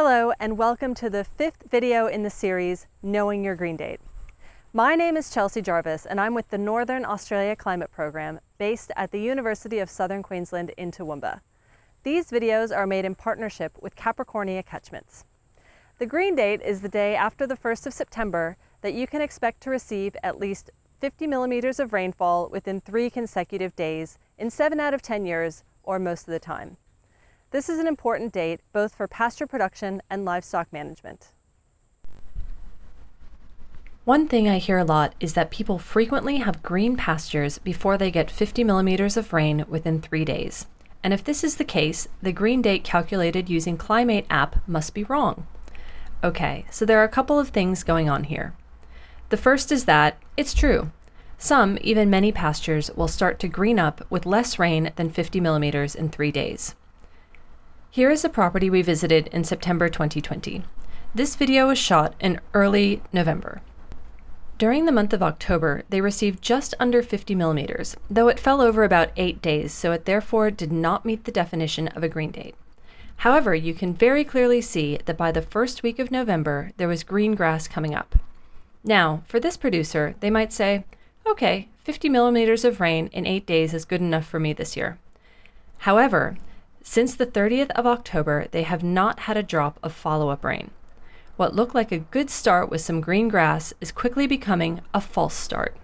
Hello and welcome to the 5th video in the series, Knowing Your Green Date. My name is Chelsea Jarvis and I'm with the Northern Australia Climate Program based at the University of Southern Queensland in Toowoomba. These videos are made in partnership with Capricornia Catchments. The green date is the day after the 1st of September that you can expect to receive at least 50 millimeters of rainfall within 3 consecutive days in 7 out of 10 years or most of the time. This is an important date both for pasture production and livestock management. One thing I hear a lot is that people frequently have green pastures before they get 50 millimeters of rain within 3 days. And if this is the case, the green date calculated using Climate app must be wrong. Okay, so there are a couple of things going on here. The first is that it's true. Some, even many pastures, will start to green up with less rain than 50 millimeters in 3 days. Here is a property we visited in September 2020. This video was shot in early November. During the month of October, they received just under 50 millimeters, though it fell over about 8 days, so it therefore did not meet the definition of a green date. However, you can very clearly see that by the first week of November, there was green grass coming up. Now, for this producer, they might say, okay, 50 millimeters of rain in 8 days is good enough for me this year. However, since the 30th of October, they have not had a drop of follow-up rain. What looked like a good start with some green grass is quickly becoming a false start.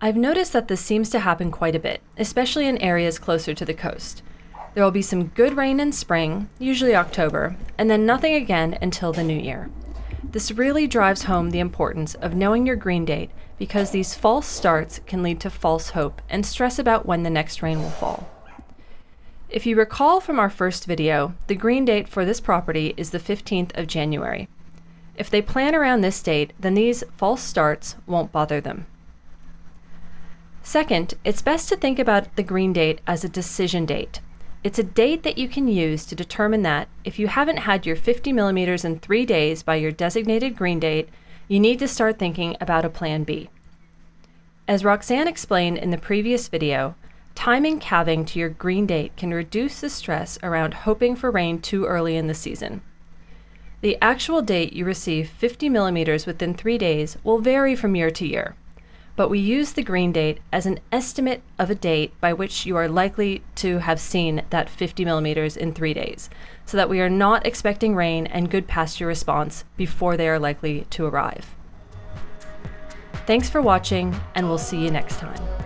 I've noticed that this seems to happen quite a bit, especially in areas closer to the coast. There will be some good rain in spring, usually October, and then nothing again until the new year. This really drives home the importance of knowing your green date because these false starts can lead to false hope and stress about when the next rain will fall. If you recall from our first video, the green date for this property is the 15th of January. If they plan around this date, then these false starts won't bother them. Second, it's best to think about the green date as a decision date. It's a date that you can use to determine that if you haven't had your 50 millimeters in 3 days by your designated green date, you need to start thinking about a plan B. As Roxanne explained in the previous video, timing calving to your green date can reduce the stress around hoping for rain too early in the season. The actual date you receive 50 millimeters within 3 days will vary from year to year, but we use the green date as an estimate of a date by which you are likely to have seen that 50 millimeters in 3 days, so that we are not expecting rain and good pasture response before they are likely to arrive. Thanks for watching, and we'll see you next time.